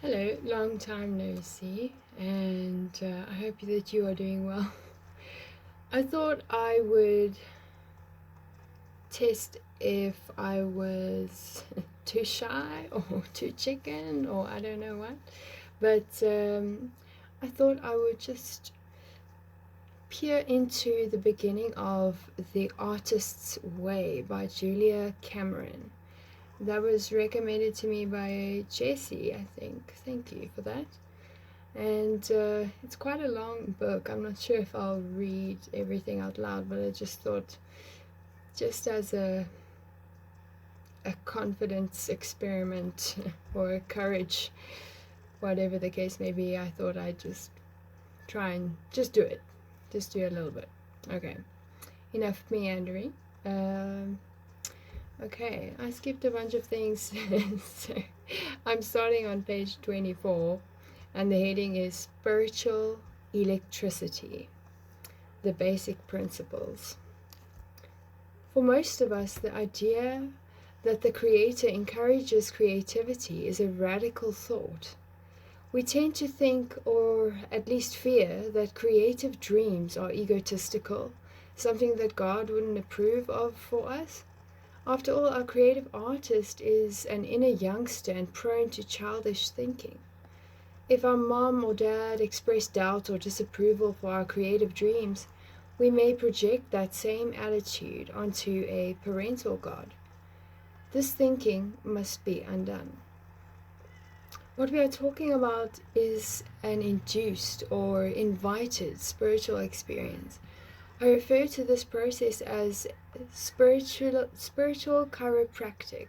Hello, long time no see, and I hope that you are doing well. I thought I would test if I was too shy or too chicken or I don't know what, but I thought I would just peer into the beginning of The Artist's Way by Julia Cameron. That was recommended to me by Jessie, I think. Thank you for that. And it's quite a long book. I'm not sure if I'll read everything out loud, but I just thought, just as a confidence experiment or a courage, whatever the case may be, I thought I'd just try and just do it. Just do a little bit. Okay, enough meandering. Um, okay, I skipped a bunch of things. So I'm starting on page 24. And the heading is Spiritual Electricity, the Basic Principles. For most of us, the idea that the Creator encourages creativity is a radical thought. We tend to think, or at least fear, that creative dreams are egotistical, something that God wouldn't approve of for us. After all, our creative artist is an inner youngster and prone to childish thinking. If our mom or dad express doubt or disapproval for our creative dreams, we may project that same attitude onto a parental God. This thinking must be undone. What we are talking about is an induced or invited spiritual experience. I refer to this process as spiritual chiropractic.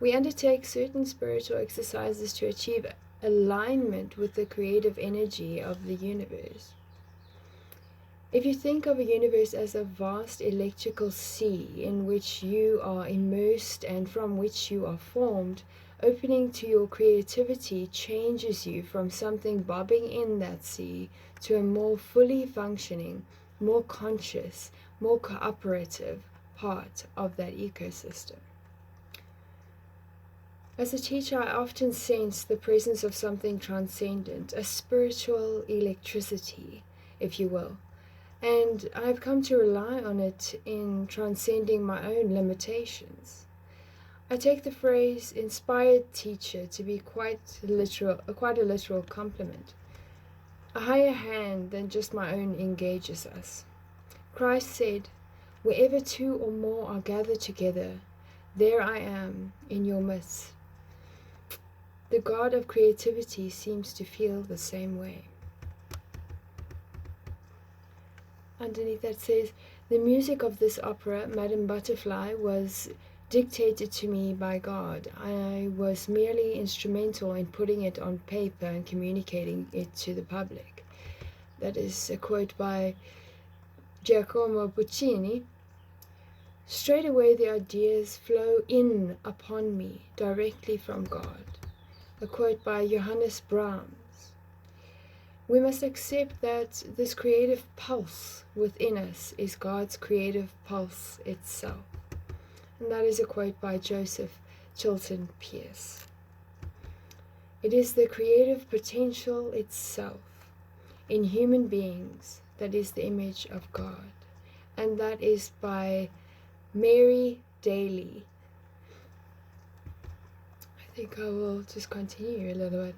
We undertake certain spiritual exercises to achieve alignment with the creative energy of the universe. If you think of a universe as a vast electrical sea in which you are immersed and from which you are formed, opening to your creativity changes you from something bobbing in that sea to a more fully functioning, more conscious, more cooperative part of that ecosystem. As a teacher, I often sense the presence of something transcendent, a spiritual electricity, if you will, and I've come to rely on it in transcending my own limitations. I take the phrase inspired teacher to be quite a literal compliment. A higher hand than just my own engages us. Christ said, "Wherever two or more are gathered together, there I am in your midst." The God of creativity seems to feel the same way. Underneath that says, the music of this opera, Madame Butterfly, was dictated to me by God. I was merely instrumental in putting it on paper and communicating it to the public. That is a quote by Giacomo Puccini. Straight away the ideas flow in upon me directly from God. A quote by Johannes Brahms. We must accept that this creative pulse within us is God's creative pulse itself. And that is a quote by Joseph Chilton Pearce. It is the creative potential itself in human beings that is the image of God. And that is by Mary Daly. I think I will just continue a little bit.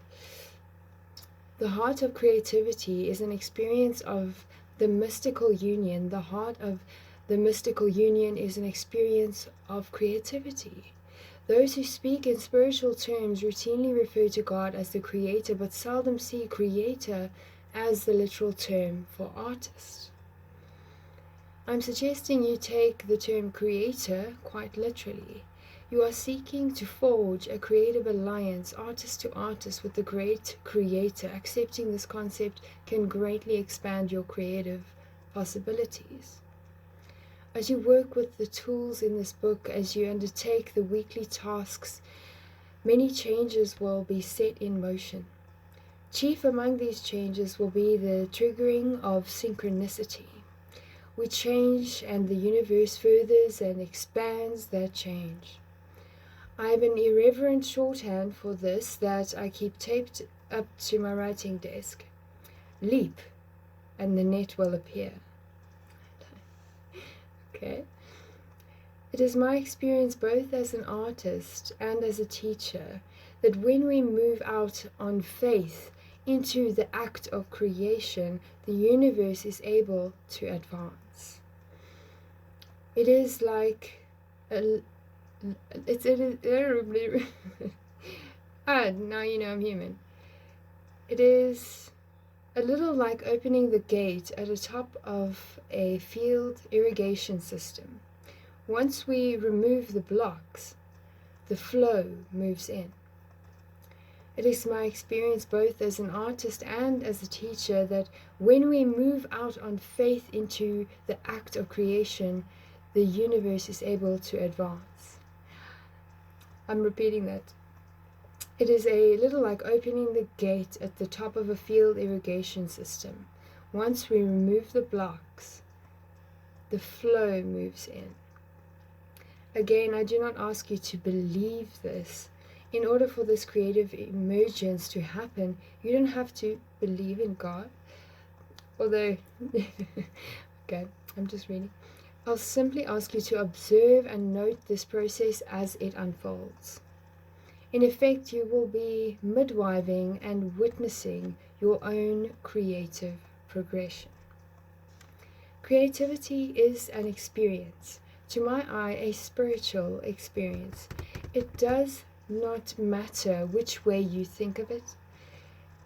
The heart of creativity is an experience of the mystical union. The heart of the mystical union is an experience of creativity. Those who speak in spiritual terms routinely refer to God as the creator, but seldom see creator as the literal term for artist. I'm suggesting you take the term creator quite literally. You are seeking to forge a creative alliance, artist to artist, with the great creator. Accepting this concept can greatly expand your creative possibilities. As you work with the tools in this book, as you undertake the weekly tasks, many changes will be set in motion. Chief among these changes will be the triggering of synchronicity. We change and the universe furthers and expands that change. I have an irreverent shorthand for this that I keep taped up to my writing desk. Leap, and the net will appear. Okay. It is my experience both as an artist and as a teacher that when we move out on faith into the act of creation, the universe is able to advance. It is like now you know I'm human. It is a little like opening the gate at the top of a field irrigation system. Once we remove the blocks, the flow moves in. It is my experience both as an artist and as a teacher that when we move out on faith into the act of creation, the universe is able to advance. I'm repeating that. It is a little like opening the gate at the top of a field irrigation system. Once we remove the blocks, the flow moves in. Again, I do not ask you to believe this. In order for this creative emergence to happen, you don't have to believe in God. Although, okay, I'm just reading. I'll simply ask you to observe and note this process as it unfolds. In effect, you will be midwiving and witnessing your own creative progression. Creativity is an experience. To my eye, a spiritual experience. It does not matter which way you think of it.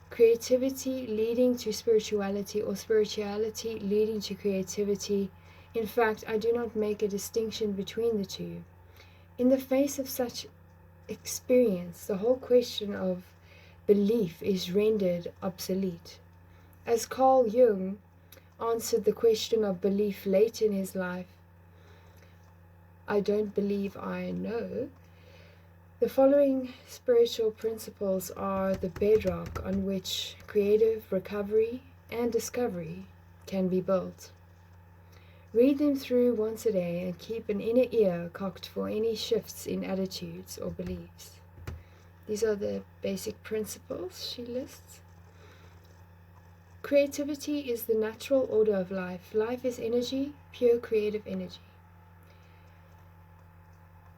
Creativity leading to spirituality or spirituality leading to creativity. In fact, I do not make a distinction between the two. In the face of such experience, the whole question of belief is rendered obsolete. As Carl Jung answered the question of belief late in his life, I don't believe I know. The following spiritual principles are the bedrock on which creative recovery and discovery can be built. Read them through once a day and keep an inner ear cocked for any shifts in attitudes or beliefs. These are the basic principles she lists. Creativity is the natural order of life. Life is energy, pure creative energy.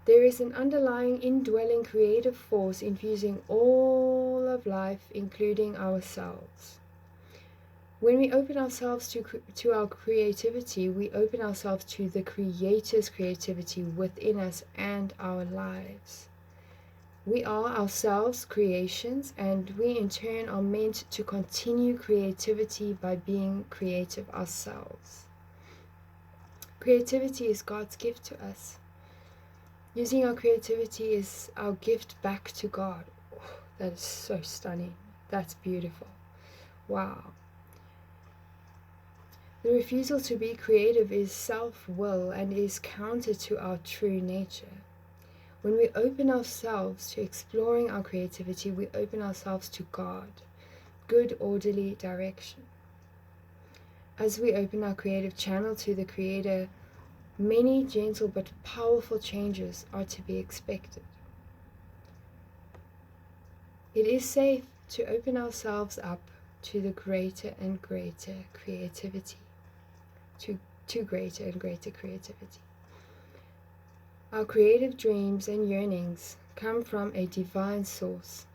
There is an underlying indwelling creative force infusing all of life, including ourselves. When we open ourselves to our creativity, we open ourselves to the Creator's creativity within us and our lives. We are ourselves creations, and we in turn are meant to continue creativity by being creative ourselves. Creativity is God's gift to us. Using our creativity is our gift back to God. Oh, that is so stunning. That's beautiful. Wow. The refusal to be creative is self-will and is counter to our true nature. When we open ourselves to exploring our creativity, we open ourselves to God, good orderly direction. As we open our creative channel to the Creator, many gentle but powerful changes are to be expected. It is safe to open ourselves up to the greater and greater creativity. To greater and greater creativity. Our creative dreams and yearnings come from a divine source.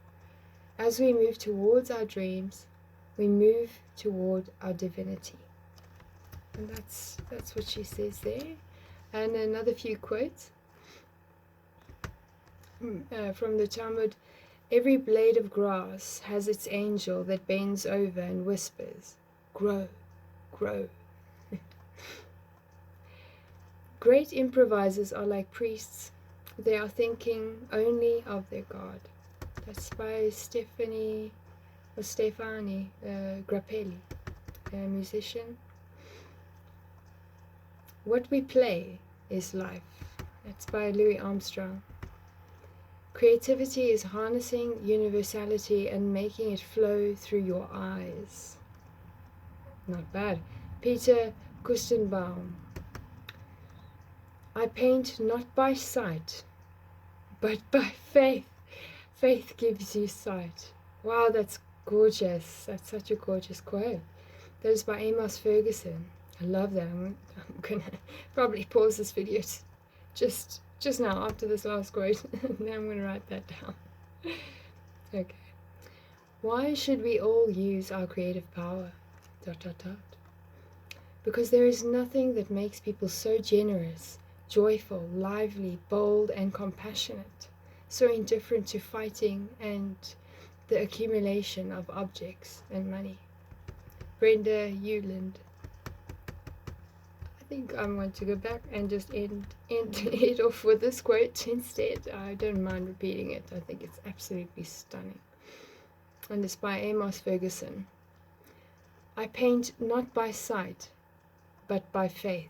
As we move towards our dreams, we move toward our divinity. And that's what she says there. And another few quotes from the Talmud. Every blade of grass has its angel that bends over and whispers, grow, grow. Great improvisers are like priests. They are thinking only of their God. That's by Stefani Grappelli, a musician. What we play is life. That's by Louis Armstrong. Creativity is harnessing universality and making it flow through your eyes. Not bad. Peter Kustenbaum. I paint not by sight, but by faith. Faith gives you sight. Wow, that's gorgeous. That's such a gorgeous quote. That is by Amos Ferguson. I love that. I'm gonna probably pause this video just now after this last quote. Then I'm gonna write that down. Okay. Why should we all use our creative power? ... Because there is nothing that makes people so generous, joyful, lively, bold, and compassionate, so indifferent to fighting and the accumulation of objects and money. Brenda Euland. I think I'm going to go back and just end it off with this quote instead. I don't mind repeating it. I think it's absolutely stunning. And it's by Amos Ferguson. I paint not by sight, but by faith.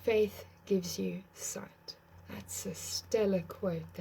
Faith gives you sight. That's a stellar quote.